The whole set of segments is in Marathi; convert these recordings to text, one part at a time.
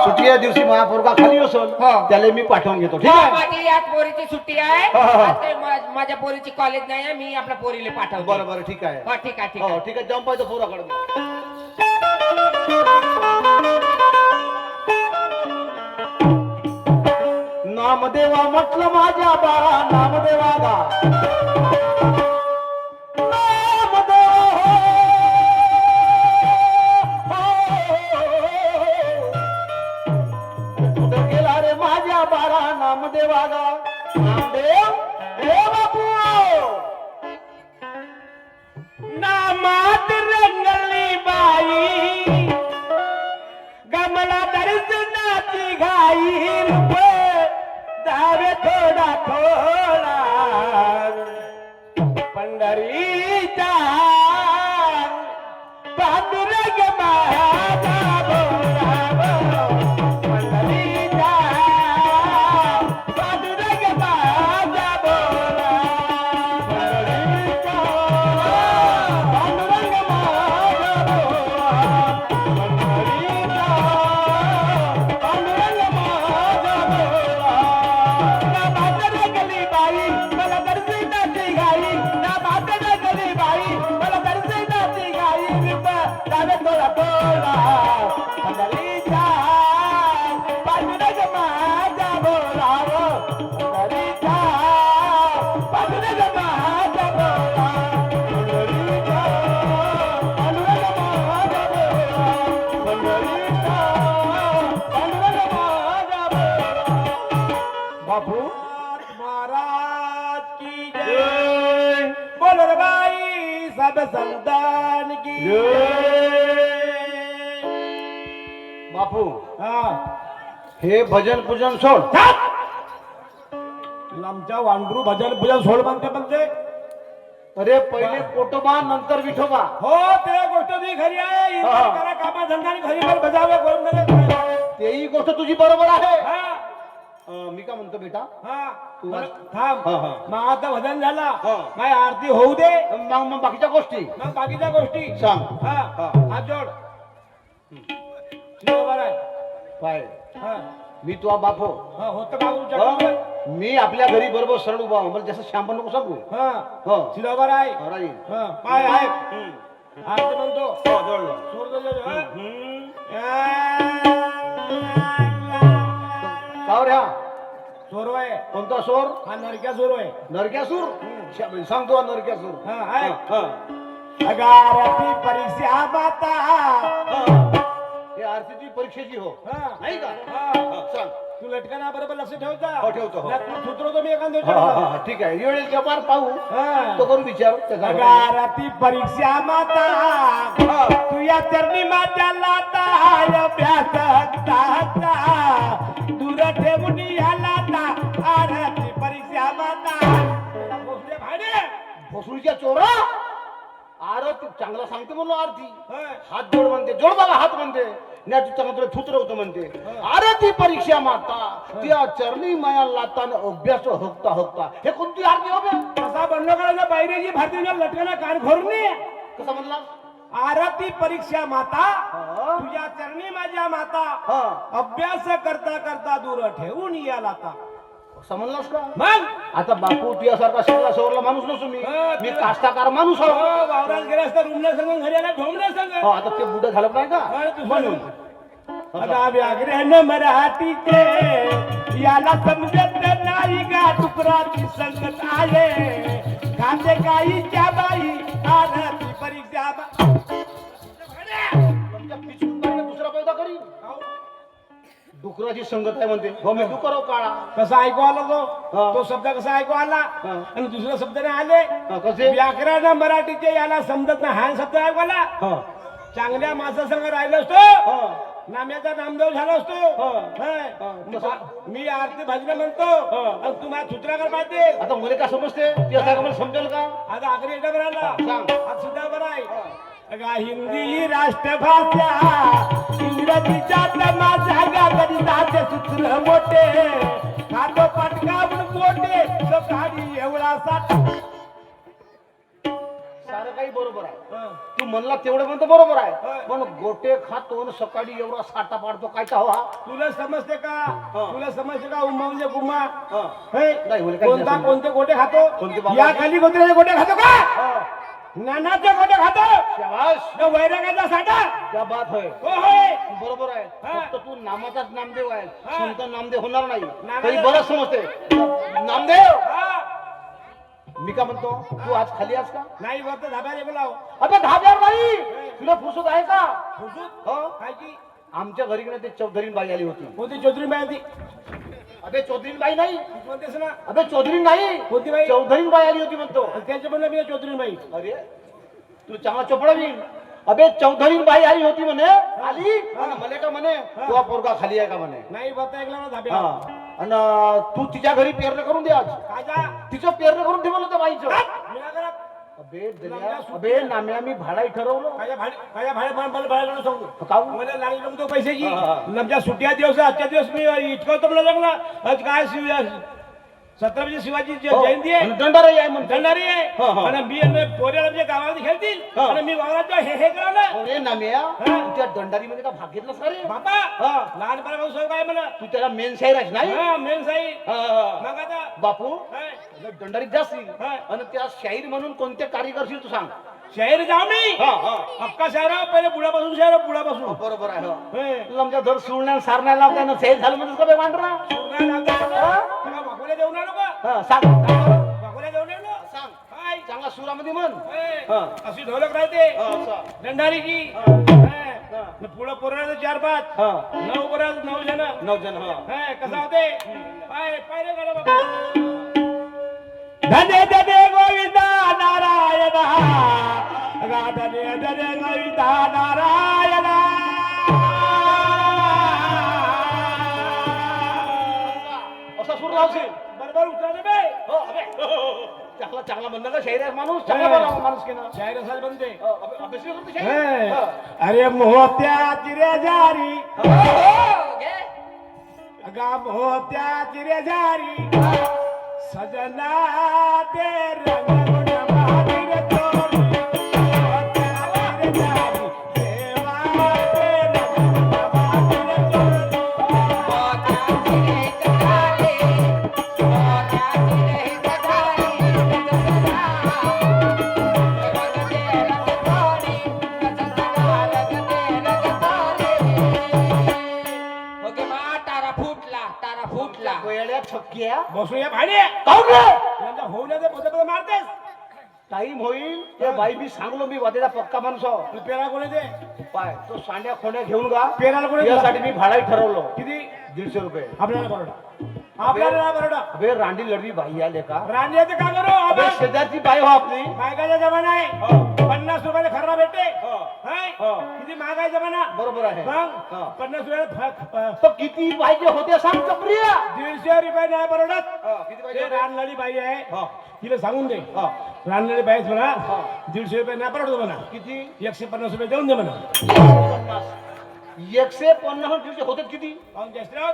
सुट्टीच्या दिवशी महापौरका खाली असेल त्याला मी पाठवून घेतो. ठीक आहे. माझी आज पोरीची सुट्टी आहे. आज काही माझ्या पोरीची कॉलेज नाही आहे. मी आपल्या पोरीला पाठवतो. बरं बरं ठीक आहे. हो ठीक आहे ठीक हो आहे. ठीक आहे. जाऊन पाहिजे पोराकडे. नामदेवा म्हटलं माझ्या बाळा नामदेवा गा गेला रे माझ्या बाळा नामदेवा गा नामदेव हे बापू नामात रंगली बाई गमला दर्शनाची घाई रूप धावे थोडा थोडा पंढरीचा पांडुरंग माझा बोलावं. पंढरीचा पांडुरंग माझा बोलावं. पंढरीचा पांडुरंग माझा बोलावं. पंढरीचा पांडुरंग माझा बोलावं. ना म्हातारा गली बाई मला दर्शनाची घाई. ना म्हातारा गली बाई मला दर्शनाची घाई. रूप धावे थोडा थोडा पंढरीचा पांडुरंग माझा बोलावं. पंढरीचा पांडुरंग माझा बोलावं. पंढरीचा पांडुरंग माझा बोलावं. पंढरीचा पांडुरंग माझा बोलावं. बापू महाराज की जय. बोलो रे बाई सब संतान की बापू हा हे भजन पूजन सोड. आमच्या वांडरू भजन पूजन सोड म्हणते अरे पहिले पोटोबा नंतर विठोबा. हो ते गोष्ट ती खरी आहे. हा. करा कामा धंदा घरी पण बजावे करून दिले. तेही गोष्ट तुझी बरोबर आहे. हा मी का म्हणतो बेटा हा तू बरं, वाच. थांब हा, हा. मग आता भजन झाला हा. काय आरती होऊ दे मग बाकीच्या गोष्टी मग बाकीच्या गोष्टी सांग. हा हा. हात जोड बरोबर आहे. काय हा मी तुझा बाप हो. हा होतं का तुमच्या मी आपल्या घरी बरोबर सरळ उभा हो. मला जसं श्याम पण नको सांगू. हा हो बरोबर आहे. राई. हा पाय आहे हम्म. आरती म्हणतो हो, जोडलं. सोड दे हा. काव रे हा सोर आहे कोणता सोर? हा नरक्या सोर आहे. नरक्यासूर. सांगतो हा नरक्यासूर. हा आहे हा. अगारती परीक्षा माता हे आरतीची परीक्षेची हो हा नाही का? हा हा, सांग. तू लटकना बरोबर लक्ष ठेवता. हो, ठेवतो, हो. सुधरवतो मी एखाद हा, हा, हा, ठीक आहे येईल जपार पाहू तो करून विचार त्याचा. अगारती परीक्षा माता हा. तुया चरणी माझ्या लाता अभ्यास हक्ता दूर ठेवून या लाता आरती परीक्षा माता भोसले भाडे भोसडीच्या चोरा आरती चांगला सांगते म्हणून आरती हा. हात जोड म्हणते. जोड बघा हात म्हणते. नाही तू चांगलं तुला थुतरवतो म्हणते. आरती परीक्षा माता त्या चरणी माया लातान अभ्यास हक्ता हक्ता. हे कोणती आरती हो बे? कसा बनलो करायचा बाहेरची भारतीय लटकना कान भरून कसा म्हणला? आरती परीक्षा माता हा. तुझ्या चरणी माझ्या माता हा. अभ्यास करता करता दूर ठेवून या लाता. कसा म्हणलास का? मग आता बापू तुझ्यासारखा शिकला सवरला माणूस नसतो मी. हा, मी काष्टाकार माणूस आहो. वावरात गेले असता रुमल्या संग घरी आला ढोमल्या संग हो, आता ते बुडं झालं नाही हा, का तू म्हणून. आता व्याघ्रन मराठीचे याला समजत नाही का तुकराची संगत आहे खाते काहीच्या बाई आरती परीक्षा तुमच्या पिचून बाईने दुसरा पैदा करी. डुकराची संगत आहे म्हणते. हो मी डुकर हो काळा. कसा ऐकू आला हा. तो शब्द कसा ऐकू आला हा. आणि दुसरा शब्द नाही आले हा, कसे? व्याकरण मराठीचे याला समजत नाही हा शब्द ऐकू आला. हा. चांगल्या माणसासंग राहिलो असतो हा. नाम्याचा नामदेव झाला असतो. हा. होय. मी आरती भजन म्हणतो हा. आणि तुम्हाला सूत्राकर पाहिजे. आता मला का समजते ते आता मला समजेल का? आता आखरी एकदा बराला सांग. आज सुद्धा बरं आहे. अगा हिंदी राष्ट्रभाषा इंग्रजीच्या माझ्या गणिताचे सूत्र मोठे खातो पटकावून मोठे तो काढी एवढा साठ सारं काही बरोबर आहे. हं. तू म्हणला तेवढं म्हणतो बरोबर आहे. हं. पण गोटे खातो आणि सकाळी एवढा साठा पाडतो काय का हवा? तुला समजते का हं. तुला समजते का उम्मा म्हणजे गुम्मा हं. हे? नाही, बोले, काही कोणता नाही कोणते गोटे खातो कोणते बाबा? या खाली गोत्र्याचे गोटे खातो का हं. नानाचे गोटे खातो शाबास, न वैरागाचा साठा क्या बात है. हो होय बरोबर आहे. हा. फक्त तू नामाचाच नामदेव आहे, हा. संत नामदेव होणार नाही. नामदेव. तरी बरंच समजते. नामदेव, हा. मी का म्हणतो तू आज खाली आहेस का? नाही वरत धाब्याने बोलाव अबे धाब्यावर नाही, तुला फुसत आहे का? हुजूर हो. काय की आमच्या घरी कडे ते चौधरीन बाई आली होती. कोणती चौधरी बाई होती अबे चौधरीन बाई नाही, कोणतेस ना अबे चौधरीन नाही, कोणती बाई चौधरीन बाई आली होती म्हणतो. त्यांच्या म्हणलं मी चौधरी बाई अरे तू चांगला चोपडा मी. अबे चौधरीन बाई आली होती म्हणे, आली आणि म्हणे का म्हणे तुझा पोरगा खाली आहे का म्हणे. नाही वरत ऐकला ना धाब्या हा. आणि तू तिच्या घरी पेरणे करून दे आज. काय जा तिचं पेरणे करून ठेवलं होतं बाईचं. मी काय करत अबे दर्या, अबे नाम्या मी भाडाही ठरवलं. काय भाडे मला भाडे सांगू का? मला लागली नव्हतं पैशाची हा, हा. आमच्या सुट्या दिवस आजच्या दिवस मी इतकं मला जगला आज काय 17 शिवाजी हो. जयंती आहे आणि दंडाराही आहे म्हणतो. दंडारी आहे हा, हा. आणि मी आणि पोऱ्याला आमच्या गावामध्ये खेळतील हा. आणि मी वावरात हे करायला अरे नाम्या, हा. तुझ्या दंडारी मध्ये का भाग घेतलास का रे? बापा हा. लहानपणापासून सवय काय मला तू त्याला मेन शाहीर आहेस नाही? हा मेन साई हा, हा. मग आता बापू हा. दंडारीत जास्त हा. आणि त्या शाहीर म्हणून कोणते कार्य करशील तू सांग. शहर जाऊ मी हा, हा. अक्का शहर पहिले बुडापासून शहर बुडापासून बरोबर आहे हो. हे. तुला आमच्या दर सुरण्या सारण्या लावताना सैल झालं म्हणून का बे मांडरा? वाकोल्या देऊन आलो का हा, सांग वाकोल्या देऊन आलो सांग. काय चांगला सुरामध्ये म्हण. हे. हा. अशी ढोलक राहते हा, असं. दंडारीची हा. पुढं पोराचं 4-5 हा. 9 पोराचं 9 जण 9 जण हा. हे, कसा होते पाय पाय रे गाडा बाबा धने धने गोविंदा नारायण धने धने गोविंदा नारायण असा सूर लावशील. बरोबर उतरले बे हो, अबे. चांगला चांगला म्हणणं का शाहीर आहे माणूस, चांगला बोलावा माणूस की ना. शायर असायला बनते अभ्यास नाही करतो शाहीर? हा. अरे मोत्या चिऱ्या जारी हो, हो, घे. अगा मोत्या चिऱ्या जारी सजना ते रंग महावीर चोरी मोत्या चिऱ्या जारी देवा ते रंग महावीर चोरी गोयड्या छक्क्या. बसूया भाडे काहून रे? त्यांचा होऊ नये पद मारतेस टाइम होईल ते बाई बी सांगलो मी वाटेला पक्का माणूस आहो. आणि पेरा कोणी दे पाय तो सांड्या खोड्या घेऊन गा. पेराला कोणी यासाठी मी भाडाही ठरवलं किती 150 रुपये. आपल्याला बरोडा आपल्याला बरोडा अबे रांडी लढवी बाई आले का? रांड्याचं का करू अबे आपण शेजारची बाई हो आपली. महागाईचा जमाना आहे हो. 50 रुपयाला खर्रा भेटते हो. हाय? हो. किती महागाई जमाना बरोबर आहे. मग हो. 50 रुपयाला तो किती पाहिजे होते सांग चप्रिया. 150 रुपये नाही बरोडात किती ते पाहिजे होते? रानलाडी बाई आहे हो. तिला सांगून दे हो. रानलाडी बाई म्हणा हो. 150 रुपये नाही परवडतो म्हणा किती? 150 रुपये देऊन दे म्हणा 150 दिवशी होते किती? पाहून जास्त राहत.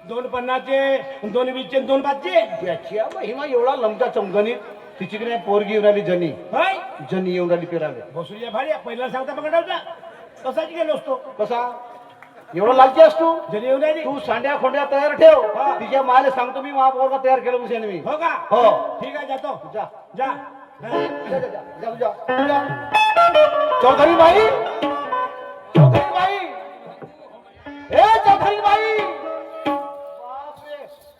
250चे 220चे 205चे त्याची महिमा एवढा लमका चमगणित. तिची की नाही पोरगी येऊन आली जनी. हाय जनी येऊन आली पेराले. बसुल्या भाड्या पहिला सांगता मग डावचा कसाची गेलो असतो कसा एवढा लालची असतो? जरी येऊन राहिली तू सांड्या खोंड्या तयार ठेव. हा. तिच्या माले सांगतो मी महापौरला तयार केलं मुसेने मी. हो का हो. ठीक आहे जातो जा जा जा, जा, जा, जा, जा. चौधरी बाई, चौधरी बाई, ए चौधरी बाई. बापरे.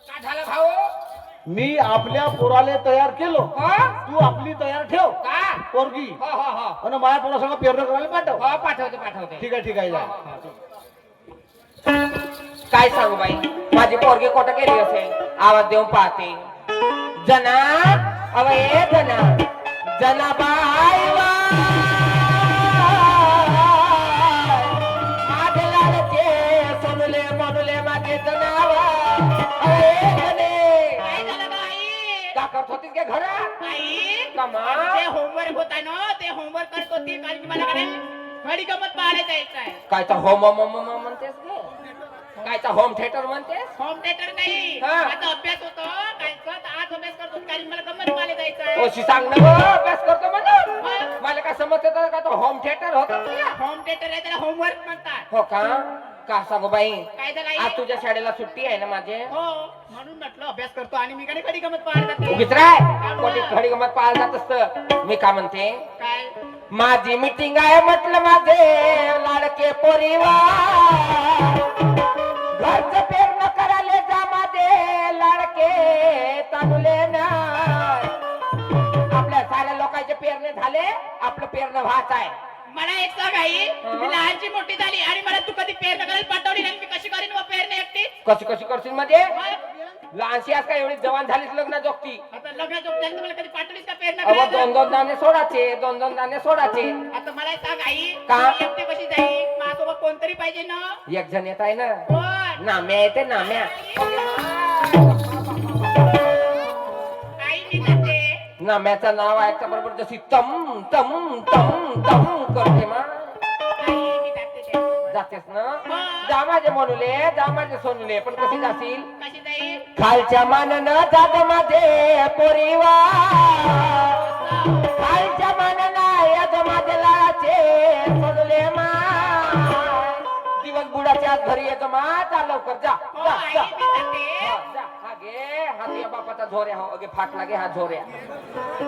काय झालं भाऊ मी आपल्या पोराले तयार केलो. हो तू आपली तयार ठेव का पोरगी हो हो हो आणि माझ्या पोरासंग पेरणं करायला पाठव. हो पाठवते पाठवते ठीक आहे ठीक आहे जा. काय सांगू बाई माझी पोरगी कोट केली असेल आवाज देऊन पाहते जना अव ए जना जना बाई माझे लाडके सोनले मनले माझे जनावा अरे जने का करत होतीस का घरात कमा ते होमवर्क होता ना ते होमवर्क करत होती कारण की मला कडे घडी गमत पाहायला जायचं आहे. कायचा होम म्हणतेस गे कायचा होम थिएटर म्हणतेस होम थिएटर नाही हा. आता अभ्यास होतो काय आज अभ्यास करतो कारण मला गमत पाहायला जायचं आहे. ओशी सांग ना गं, अभ्यास करतो म्हणून मग? माझ्या समजते तर का तो होम थिएटर होता होम थिएटर आहे त्याला होमवर्क म्हणतात. हो का सांगू बाई काय झालं आई? आज तुझ्या शाळेला सुट्टी आहे ना माझे हो म्हणून म्हटलं अभ्यास करतो आणि मी कधी गमत पाहायला जाते. उगीच राय कोणी खडी गमत पाहायला जात असत. मी का म्हणते काय माझी मीटिंग आहे म्हटलं माझे लाडके परिवार घरचं पेरणं करायला जा माझे लाडके तांदुले ना आपल्या साऱ्या लोकांचे पेरणे झाले आपलं पेरणं व्हाच आहे. मला एक सांग आई मी लहानची मोठी झाली आणि मला तू कधी पेरणं करायला पाठवली नाही मी कशी करीन पेरणे एकटी. कशी कशी करशील मध्ये मग लहानशी आज का एवढी जवान झालीच लग्न जोगती. आता लग्नाच्या उपचार मला कधी पाठवलीस का पेरणं अहो करायला? दोन दोन दाणे सोडाचे दोन दोन दाणे सोडाचे. आता मला एक सांग आई का? मी एकटी कशी जाईल माझ्यासोबत कोणतरी पाहिजे ना. एक जण येत आहे ना कोण? नाम्या येते नाम्या आई मी जाते. नाम्याचं नाव ऐकता बरोबर जशी तम तम तम तम करते मा आई मी जाते त्याच्यासोबत. जातेस ना हो. जा माझे म्हणुले जा माझे सोनुले पण कशी जाशील कशी जाईल? खालच्या माननं जात माझे परिवार खालच्या माननं येत माझे लाचे सोनुले मा दिवस बुडाच्या आत घरी येतो मा जा लवकर जा हो जा आई जा मी जाते. हा, जा. हा घे हा तुझ्या बापाचा झोऱ्या हो अगे फाट लागे हा झोऱ्या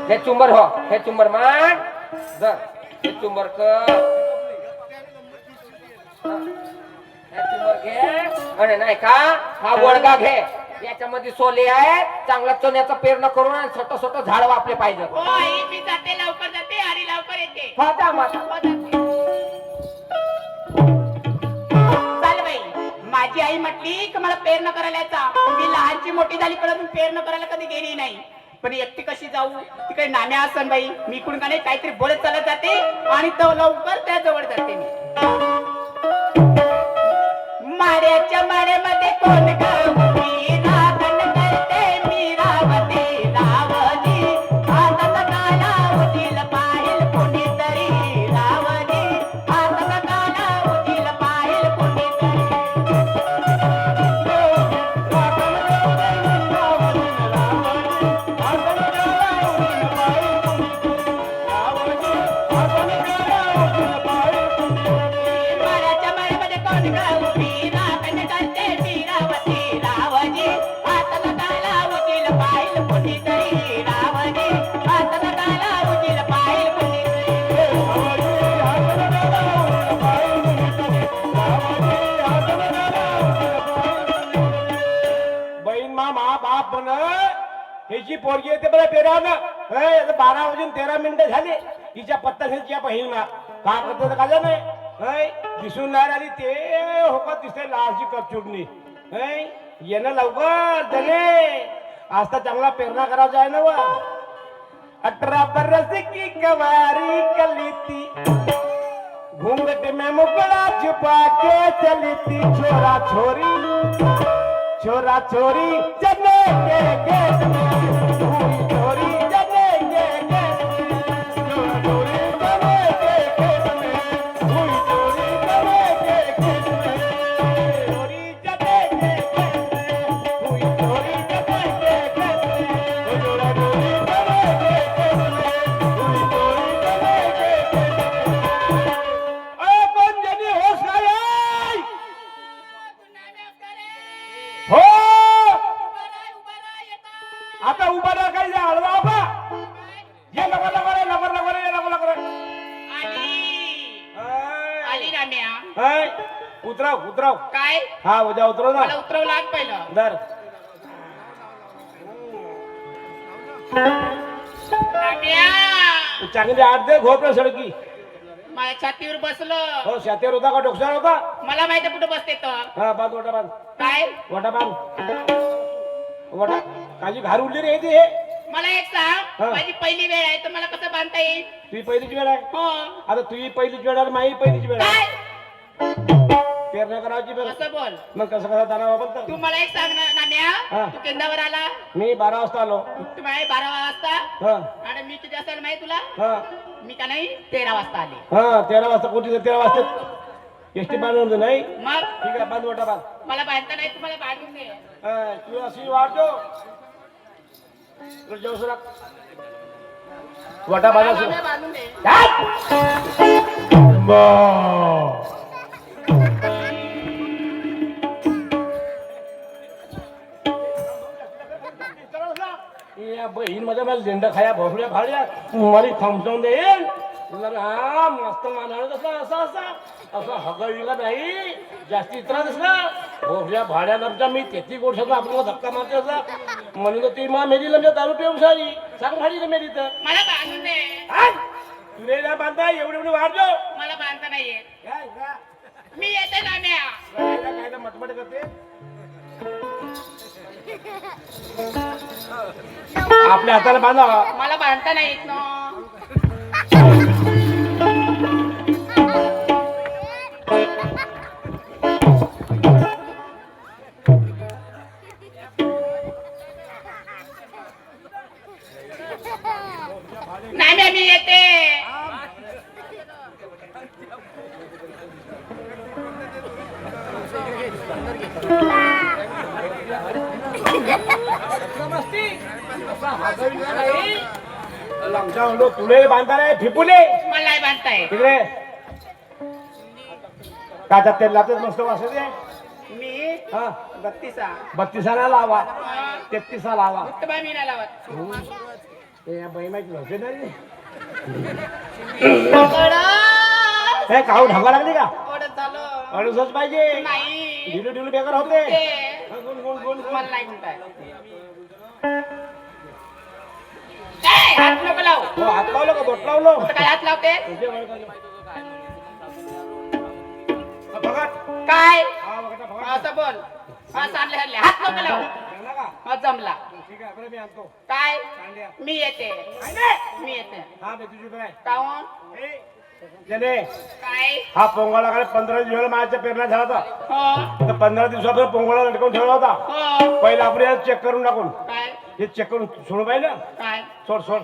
हे चुंबर हो हे चुंबर मान धर हे चुंबर कर हे चुंबर घे आणि नाही का हा वळगा घे याच्यामध्ये सोले आहे चांगला चण्याचं पेरणं करून आणि छोटं छोटं झाड वापले पाहिजे. हो आई मी जाते लवकर जाते आणि लवकर येते. हा जा माता हो, जाते. चाल बाई माझी आई म्हटली की मला पेरणं करायला यायचा. मी लहानची मोठी झाली पण अजून पेरणं करायला कधी गेली नाही. पण एकटी कशी जाऊ तिकडे नाम्या असन बाई मी इकडून का नाही काहीतरी बोलत चालत जाते आणि तो लवकर त्या जवळ जाते. मी माड्याच्या माड्यामध्ये कोण गावती रावण करते मी रावती रावणी हातात काला उठील पाहिल कुणीतरी रावणी हातात काला उठील पाहिल कुणीतरी. माड्याच्या माड्यामध्ये कोण गावती रावण करते मी रावती रावणी हातात काला उठील पाहिल कुणीतरी रावणी हातात काला उठील पाहिल बहीण मा बाप म्हण ह्याची पोरगी येते बरं पेरावं 12 वाजून 13 मिनिटं झाली हिच्या पत्ता ह्याच्या बहीण मा का करते का नाही दिसून नाही आली ते होकत दिसते लालची कपचुडणी येणं लवकर चले आज तर चांगला पेरणा करायचा आहे ना व 18 बरस की कवारी कली थी घूंघट में मुकड़ा छुपा के चली थी छोरा छोरी जने के गेट में हुई चोरी जने के गेट में छोरा चोरी जने के गेट में हुई चोरी जने के गेट में चोरी जने के गेट में हुई चोरी जने के गेट में छोरा चोरी जने के गेट में हुई चोरी जने के गेट में कौन जनी होश नाही हो आता उभा राहा काही हळवा बाबा ये लवकर आली राम्या उतराव काय हा उद्या उतरव ना मला उतरव लाग पहिलं. दर राम्या चांगली आठ दे घोपड सडकी माझ्या छातीवर बसलं. हो शातीवर होता का डोक्यावर होता मला माहिती कुठं बसते तर हा बांध वटा बांध काय वटा बांध वटा काजी घार उडली रे ती हे मला एक सांग हा. माझी पहिली वेळ आहे तर मला कसं बांधता येईल. तुझी पहिलीच वेळ आहे हो आता तुझी पहिलीच वेळ आहे माही पहिलीच वेळ आहे काय पेरणा करायची बरं असं बोल. मग कसं दाना वापरत तू मला एक सांग ना नाम्या हा. तू केंद्रावर आला मी 12 वाजता आलो तू माझे 12 वाजता हा आणि मी किती असेल माहिती तुला हा मी का नाही 13 वाजता आले. हा 13 वाजता कोटी 13 वाजता एसटी बांधून नाही मग ठीक आहे बांध वटा बांध मला बांधता नाही तुम्हाला बांधून दे. तू अशी वाढतो जेवसरा वटा बाजा मला सुरू. नाम्या बांधून दे. या बहीण मध्ये मला झेंडा खाया भोसड्या भाड्या मारी थमसवून देईल. हा मस्त मानाळ कसला असा असा असं हगळला नाही जास्ती त्रास असला भोसड्या भाड्या लमचा मी तेथी गोष्ट आपल्याला धक्का मारते असला म्हणून तर ती मा मेरी लमच्या दारू पिऊन सारी सांग भाडी ना मेरी तर मला बांधून दे. तुले ना बांधता एवढी एवढी वाढलो मला बांधता नाही येत. काय का? मी येते नाम्या. काय तर मटमट करते आपल्या हाताला बांधा. मला बांधता नाही येत ना. नाम्या मी येते. आमच्या म्हणलो तुले बांधता नाही फिपुले मला नाही बांधताय. तिकडे काचा तेल लावतेच मस्त वाजते. मी हा 32 32 लावा 33 लावा उत्तमा मी नाही लावत. या बैमाची भाषे नाही पकडा. हे खाऊ ढाबा लागली का ओढत झालं. अडूसच पाहिजे नाही ढिलू ढिलू बेकार होते. ते गुण गुण गुण मला नाही म्हणताय. ए, हात नको लावू. हो हात लावलो का बोट लावलो आता काय हात लावते. बघत काय हा बघा बघा असं बोल. हा सांडले हल्ले हात नको लावू. लागला का हा जमला. ठीक आहे बरं मी आणतो काय कांड्या मी येते. कांडे मी येते. हा मी तुझी काय काहून जने काय हा पोंगाला काय 15 दिवस माझ्या पेरणा झाला होता हो तर 15 दिवसापर्यंत पोंगाला लटकवून ठेवला होता. हो पहिला आपण चेक करून टाकून काय हे चेक करून सोड पाहिजे काय सोड सोड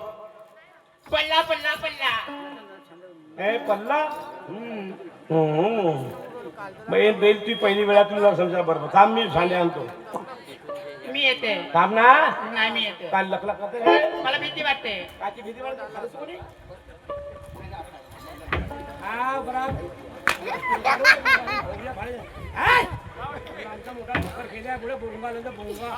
पडला पडला पडला. हे पल्ला बैल बैल तुझी पहिली वेळा तुला समजा बरोबर थांब मी सांडे आणतो. मी येते. थांब ना नाही मी येते. काय लकला करते मला भीती वाटते. काची भीती वाटते खरंच कोणी हा बरा आमचा मोठा नोकर केल्या पुढे बोंगा नंतर बोंगा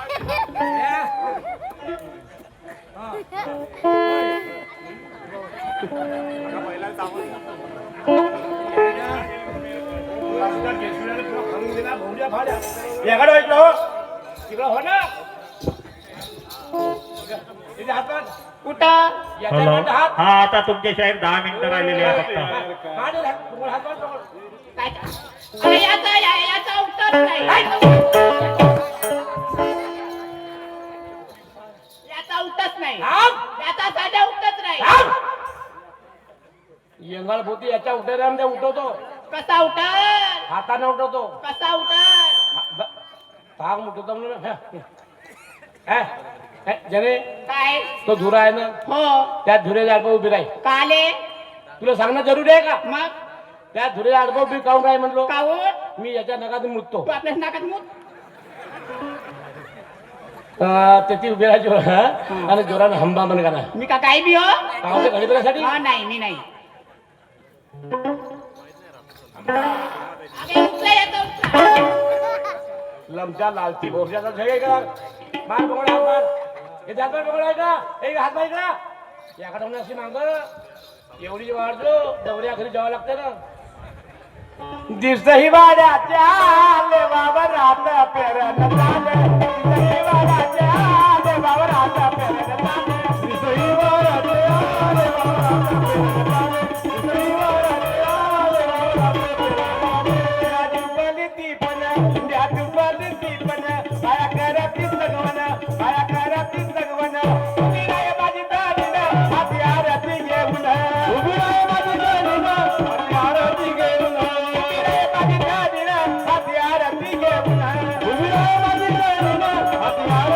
एखादं वाटलं हो तिकडं हो ना इथे हातात कुठं याच्या हात हा आता तुमचे साहेब 10 मिनिटं राहिलेले आहे फक्त. काय अरे याचा उत्तर नाही. याचा उत्तरच नाही. याचा साधा उत्तरच नाही. यंगाळ भोवती याच्या उठ्या उठवतो कसा उठल हाताने उठवतो कसा उठल भाग उठवतो म्हणून जने काय तो धुरा आहे ना हो त्या धुऱ्याच्या आडपा उभी राही काले तुला सांगणं जरुरी आहे का मग त्या धुऱ्याच्या आडपा उभी काऊन राही म्हणलो काऊन मी याच्या नगात मुततो तू आपल्या नाकात मूत. तेथे उभी राहायची आणि जोरानं हंबा म्हण करा मी का काय बी हो गावच्या घडीपणासाठी हा नाही मी नाही. अबे, उचला याचा उचला. लमच्या लालची भोसल्याचा झगे का मार बघा हात मार हे जात बघा का हे हात मार का याकडे म्हणून अशी माग एवढी वाढतो दवऱ्या घरी जावं लागतं ना दिसही वाड्याच्या बाबा रात पेरण झाले दिसही वाड्याच्या बाबा रात पेरण झाले दिसही वाड्याच्या बाबा रात पेरण झाले दिसही वाड्याच्या दुपारी दीपन त्या दुपारी दीपन बाया कराती सगवन बाया कराती सगवन उभी राय माझी दारीन हाती आरती घेऊन उभी राय माझी दारीन हाती आरती घेऊन उभी राय माझी दारीन हाती आरती घेऊन उभी राय माझी दारीन हाती आरती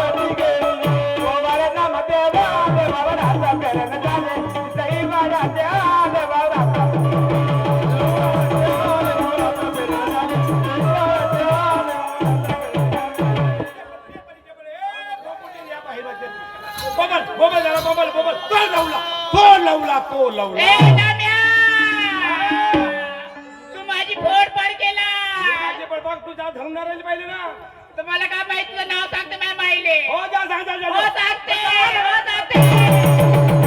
लवला तो लवला ए नाम्या तू माझी फोडफाड केला माझे पण बघ तुझ्या धरणाऱ्याला पाहिजे ना तुम्हाला काय माहिती तुझं नाव सांगते मला माहिले हो जा सांग जा, जा, हो जा. सांगते हो सांगते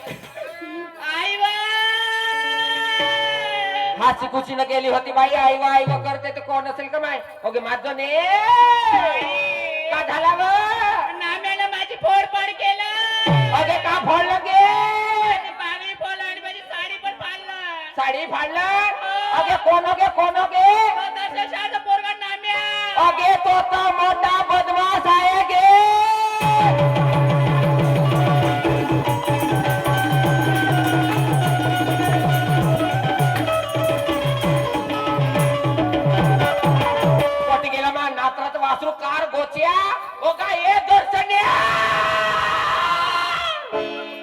आई वा हाची कुची न गेली होती बाई आई वा करते तर कोण असेल का माय ओके माझं ने का झाला ग नाम्यानं माझी फोडफाड केलं अगे का फोडलं गे आणि पाणी फोडलं आणि माझी साडी पण फाडलं साडी फाडलं अगे कोण गे तो दर्शन शाळेचा पोरगा नाम्या अगे तो तर मोठा बदमाश आहे गे कोटी गेला मा नात्रात वासरू कार गोच्या ओ का ये दर्शन्या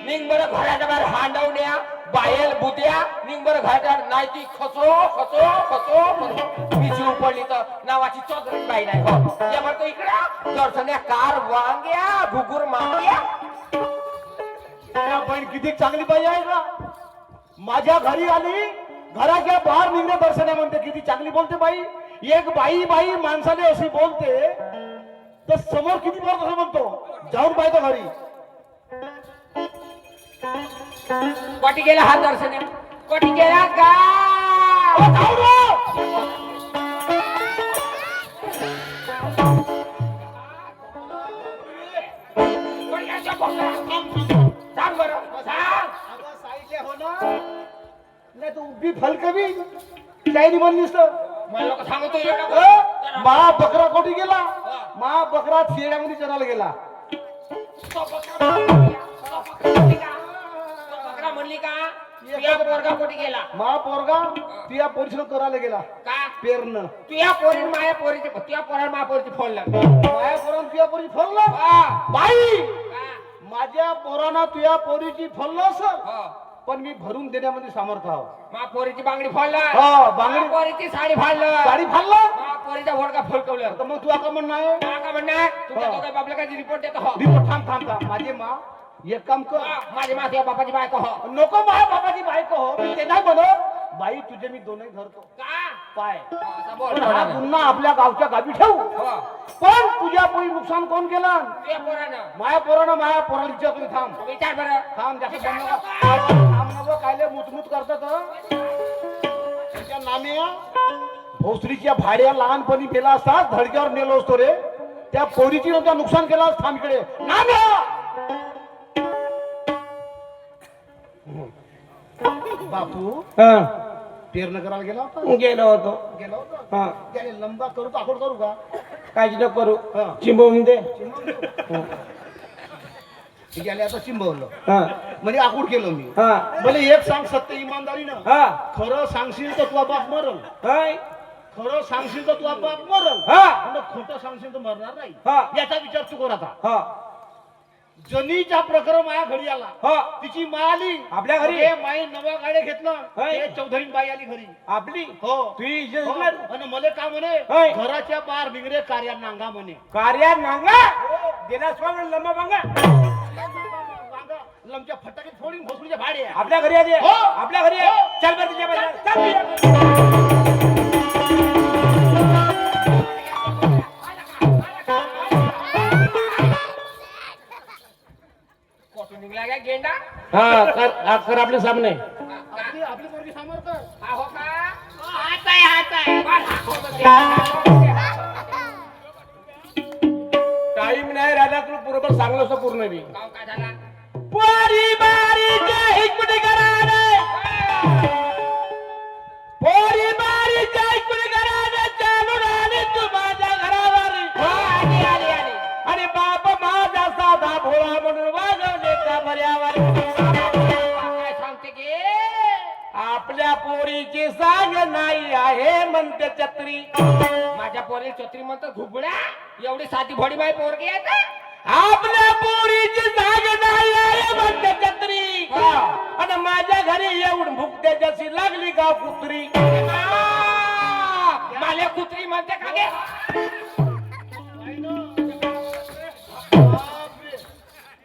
निंग बरं घराच्या बाहेर हांडवण्या बायल बुद्या निंग बरं घराच्या नाही ती खसो पिशवी पडली तर नावाची चौधरी बाई नाही हो या बरं तो इकडे दर्शन्या कार वांग्या घुगुर मांग्या पण किती चांगली बाई आहे का माझ्या घरी आली घराच्या बाहेर निघणे दर्शना म्हणते किती चांगली बोलते बाई एक बाई माणसाने अशी बोलते तर समोर किती बोलत असं म्हणतो जाऊन पाहतो घरी कोटी गेला हा दर्शन्या कोटी गेला का जाऊ रे. सांग बरं सांग अगं साईडले हो ना नाही तू उभी फलकवी काही नाही म्हणलीस तर मला लोक सांगतो एवढं मा बकरा कोठी गेला मा बकरा शेड्यामध्ये चरायला गेला बकरा म्हणली का तुझ्या पोरगा कोटी गेला मा पोरगा तुया परिश्रम करायला गेला का पेरणं तुझ्या पोरी माया पोरीची तुझ्या पोरा मा पोरीची फोन लाग माया पोरानं तुया पोरी फरलं बाई माझ्या पोरानं तुया पोरीची फरलं असं पण मी भरून देण्यामध्ये सामर्थ आहो मा पोरीची बांगडी फोडला हो, बांगडी. पोरीची साडी फाडलं गाडी फाडलं मा पोरीचा भोडका फुलकवलं तर मग तू आता म्हणणं आहे का म्हणणार तुझ्या हो. दोघं बापला काही रिपोर्ट देतो हो रिपोर्ट थांब माझे मा एक काम कर माझी मा तुझ्या बापाची बायको हो नको माझ्या बाबाची बायको हो मी ते नाही म्हणत बाई तुझे मी दोनही धरतो का पाय आता बोल पण हा पुन्हा आपल्या गावच्या गावी ठेवू हो पण तुझ्या पोरी नुकसान कोण केलं तुझ्या पोरानं माया पोराला विचार तुम्ही थांब विचार बरं थांब जास्त थांब नको कायले मुतमुत करतात त्याच्या नामे भोसरीच्या भाड्या लहानपणी गेला असता धडक्यावर नेलो असतो रे त्या पोरीची नव्हता नुकसान केला असता थांब इकडे नाम्या बापू पेरणं करायला गेला होता गेलो होतो गेला होता हा त्याने लंबा करू का आखोड करू का काळजी नको करू हा. चिंबवून दे गेले आता चिंबवलं हा म्हणजे आखूड केलं मी हा भले एक सांग सत्य इमानदारीनं हा खरं सांगशील तर तुझा बाप मरल हाय खरं सांगशील तर तुझा बाप मरल हा पण खोटं सांगशील तर मरणार नाही हा याचा विचार तू कर आता हा जनीच्या प्रकरण माझ्या घरी आला हा तिची माय आली आपल्या घरी? हे माई नवा गाड्या घेतलं होय. ते चौधरी बाई आली घरी आपली हो तुझी इज्जत हो. नाही. आणि मला का म्हणे होय. घराच्या बाहेर निघणे कार्या नांगा म्हणे कार्या नांगा देना स्वाग लंबा बांगा लमच्या फटाके फोडून भोसडीच्या भाडे आपल्या घरी आली हो. आपल्या घरी आहे. हो. चल बरं तिच्या बाजूला. चल तिच्या. कोठून निघला का गेंडा हा कर आपल्या सामने आपली आपली पोरगी समोर कर हा हो का हाच आहे टाइम नाही राहिला तुला बरोबर सांगलं असं पूर्ण मी गाव काय झाला पोरी बारीच्या हिकमुठी घराने पोरी बारीच्या हिकमुठी घराने चालून आली तू माझ्या घरावारी आली आली आली आणि बाप माझा साधा भोळा म्हणून वाजवले का बऱ्यावर काय सांगते की आपल्या पोरीची सांग नाही आहे म्हणते छत्री माझ्या पोरी चोत्री म्हणतो घुबड्या एवढी साधी भोडी बाई पोरगी आहे का आपल्या पोरीची जाग नाही आहे म्हणते छत्री आणि माझ्या घरी येऊन भुकते जशी लागली गाव कुत्री मला कुत्री म्हणते का गे?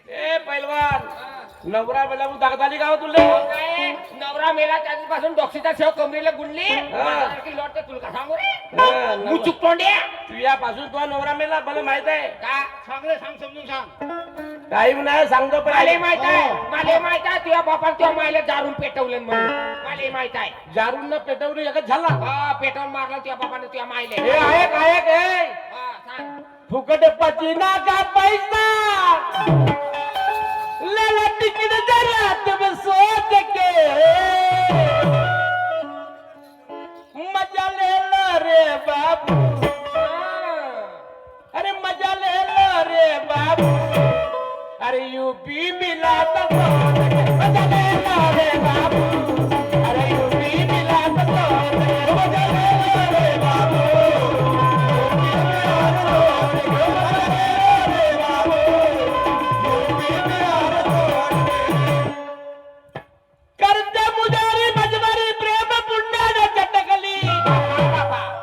ए पैलवान नवरा बेला मग दागदाली गाव तुले काय नवरा मेला त्यापासून डॉक्टरचा सेव कमरेला गुंडली लोटते तुला का सांगू रे मुचुक तोंडे तुझ्यापासून तुझा नवरा मेला मला माहित आहे का सांग रे, सांग समजून सांग. काही नाही सांगतो पण मला माहित आहे मला माहित आहे तुझ्या बापान तुझ्या मायला दारून पेटवलं म्हणून मला माहित आहे जारून न पेटवून एकच झाला हा पेटवून मारलं तुझ्या बापाने तुझ्या मायले हे आहे काय काय हा सांग फुकट पचिना का पैसा लेला टिकट जरा तुम सोच के मजा ले लो रे बाबू अरे मजा ले लो रे बाबू अरे यूपी मिला तो मजा ले लो रे बाबू अरे यूपी मिला तो मजा ले लो रे बाबू करते मुजारी मजबरी प्रेम पुण्याने चटकली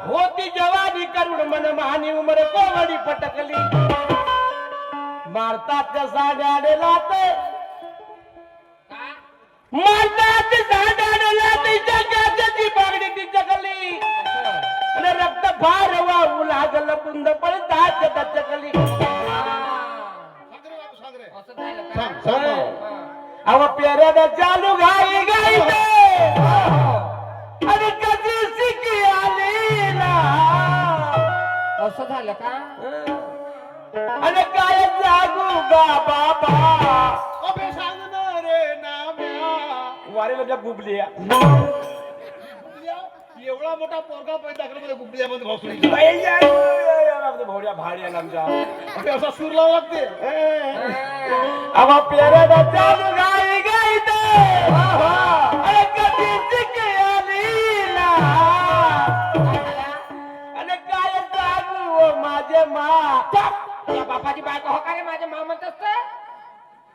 होती जवानी करुण मन महानी उमर कोवडी पटकली मारतात साड्याने लाते मारतात साड्याने लाते जगाची बागडी ती जगली आणि रक्त फार वाहू लागलं बुंद पडतात दचकली असं झालं का? सांग, सांग ना. अव पेऱ्यानं चालू घाई गाई आणि कशी शिकी आली ना असं झालं का आणि काय जागू गा बाबा अबे सांग ना रे नाम्या. वारीला गुबली एवढा मोठा पोरगा पैदा मध्ये गुबड्यामध्ये भावसुरी भोड्या भाड्या आमच्या अबे असा सूर लावा लागते. अव पेऱ्यानं चालू घाई गाई आणि कशी शिकी आली ना आणि काय जागू माझे मा या बापाची बायको हो का रे माझ्या मामत असतं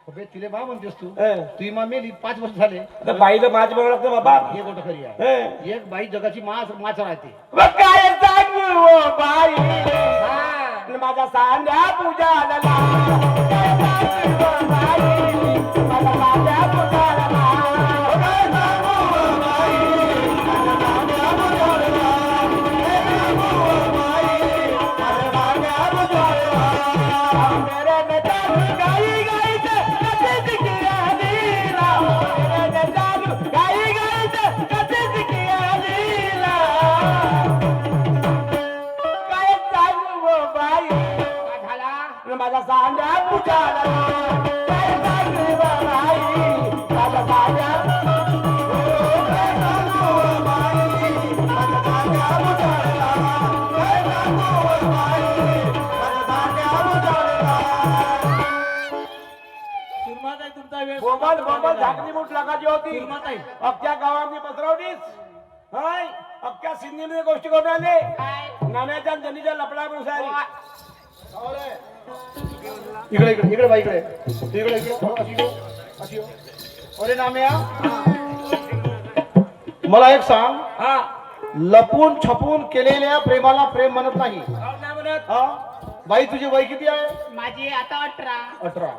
अबे तिले बा म्हणतेस तू ए. तुझी मा मेली 5 वर्ष झाले. आता बाईला माझ बघावं लागतं बाबा हे गोष्ट खरी आहे. हे. एक बाई जगाची माच राहते. मग काय सांगू ओ बाई हा. माझा सांड्या पूजा लला काय सांगू ओ बाई माझा सांड्या पूजा लला काय सांगू ओ बाई माझा सांड्या पूजा लला काय सांगू ओ बाई माझा सांड्या पूजा लला मेरे नचालू गाई गाई ते कसे किया लीला मेरे नचालू गाई गाई ते कसे किया लीला काय सांगू ओ बाई काय झाला माझा सांड्या पुजाला काय सांगू ओ बाई माझा सांड्या काय सांगू ओ बाई माझा सांड्या पुजाला काय सांगू ओ बाई माझा सांड्या पुजाला सुरमात आहे तुमचा वेळ बोंबल बोंबल झाकली मूठ लागायची होती सुरमात आहे अख्ख्या गावांनी पसरवलीच हाय अख्ख्या सिंधीमध्ये गोष्टी करून आले नाण्याच्या आणि जनीच्या लपडा बसारी इकडे इकडे इकडे बाई इकडे इकडे इकडे अशी हो, अशी हो. अरे नाम्या मला एक सांग. हा लपून छपून केलेल्या प्रेमाला प्रेम म्हणत नाही. काय म्हणत हा बाई तुझी वय किती आहे? माझी आता 18. 18.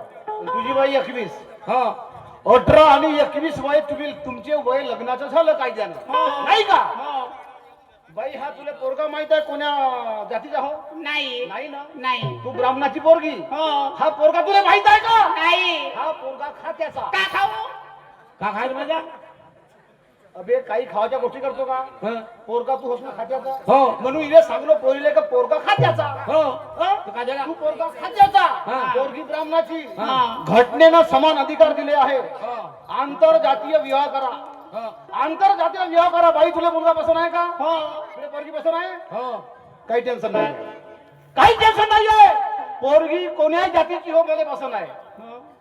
तुझी वय 21. हा 18 आणि 21 वय तुमचे वय लग्नाचं झालं कायद्यानं नाही का? बाई हा तुला पोरगा माहित आहे कोण्या जातीचा हो? नाही नाही ना. नाही तू ब्राह्मणाची पोरगी. हा पोरगा तुला माहित आहे का? नाही हा पोरगा खात्याचा. का खाऊ का खायला माझ्या अबे काही खावाच्या गोष्टी करतो का? पोरगा तू होस ना खात्याचा. हो म्हणून इथे सांगलो पोरीले का पोरगा खात्याचा. हो हा? तू काय झाला तू पोरगा खात्याचा. हा. पोरगी ब्राह्मणाची. हा. घटनेनं समान अधिकार दिले आहे. आंतरजातीय विवाह करा. आंतरजातीय विवाह करा. बाई तुला मुलगा पसंत आहे का? तुला पोरगी पसंत आहे? हो काही टेन्शन नाही. काही टेन्शन नाहीये. पोरगी कोण्याही जातीची हो मला पसंत आहे.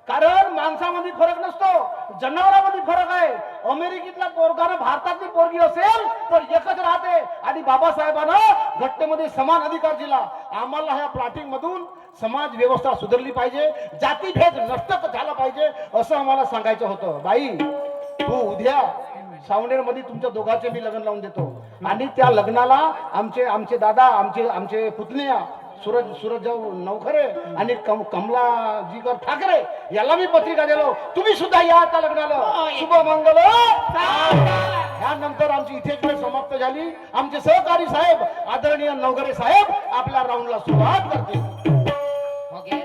कारण माणसामध्ये फरक नसतो, जनावरांमध्ये फरक आहे. अमेरिकेतल्या पोरगानं भारतातली पोरगी असेल तर एकच राहते. आणि बाबासाहेबांनं घटनेमध्ये समान अधिकार दिला. आम्हाला ह्या प्लॉटिंग मधून समाज व्यवस्था सुधारली पाहिजे, जातीभेद नष्ट झाला पाहिजे असं आम्हाला सांगायचं होतं. बाई तू उद्या सावनेर मध्ये तुमच्या दोघांचे मी लग्न लावून देतो आणि त्या लग्नाला आमचे आमचे दादा आमचे आमचे पुतण्या सूरज नवखरे आणि कमलाजीकर ठाकरे याला मी पत्रिका दिलो. तुम्ही सुद्धा या आता लग्नाला. शुभ मंगल. यानंतर आमची इथेच वेळ समाप्त झाली. आमचे सहकारी साहेब आदरणीय नवघरे साहेब आपल्या राऊंडला सुरुवात करतील. ओके.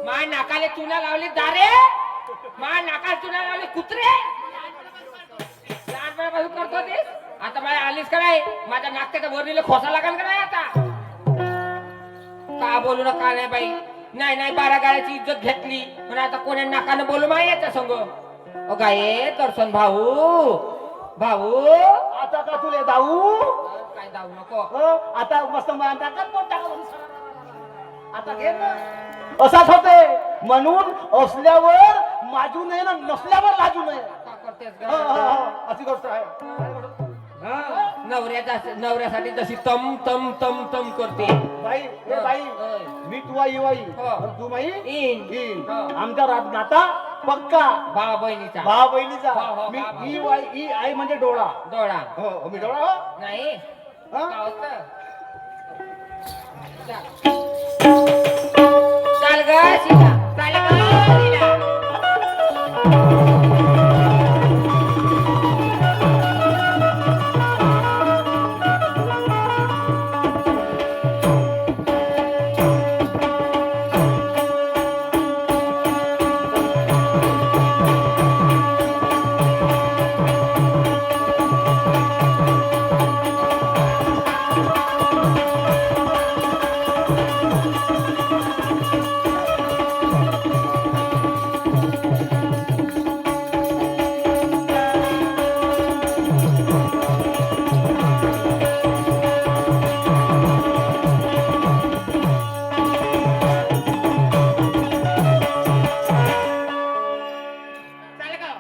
मा नाकाले चुना लावले दारे, मा नाकाले चुना लावले कुत्रे. लहानपणापासून करतो ते. आता मला आलीस का नाही? माझ्या नाकाच्या वरलीला खोसा लागल का नाही आता? का बोलू नका नाही बाई. नाही नाही, 12 गाड्याची इज्जत घेतली पण आता कोणी नाकानं बोलू मा याच्या संग. ओ गाये दर्शन भाऊ भाऊ. आता का तुले दाऊ काय जाऊ नको. आता मस्त आता घे ना. असाच होते म्हणून असल्यावर माजू नये ना नसल्यावर लाजू नये. का करतेस हा, हा, ग? हा. अशी गोष्ट आहे. नवऱ्यासाठी जशी तम तम तम तम करते. बाई ए बाई मी तुवा येवाई तू बाई इन. इन. हा. आमचा नाता पक्का भावा बहिणीचा भावा बहिणीचा. हो, हो, मी भावा. ई वाई ई आई म्हणजे डोळा. डोळा हो मी डोळा हो. नाही. हा? का होतं? चाल ग शिला. चाल गं, लीला. चाल गं.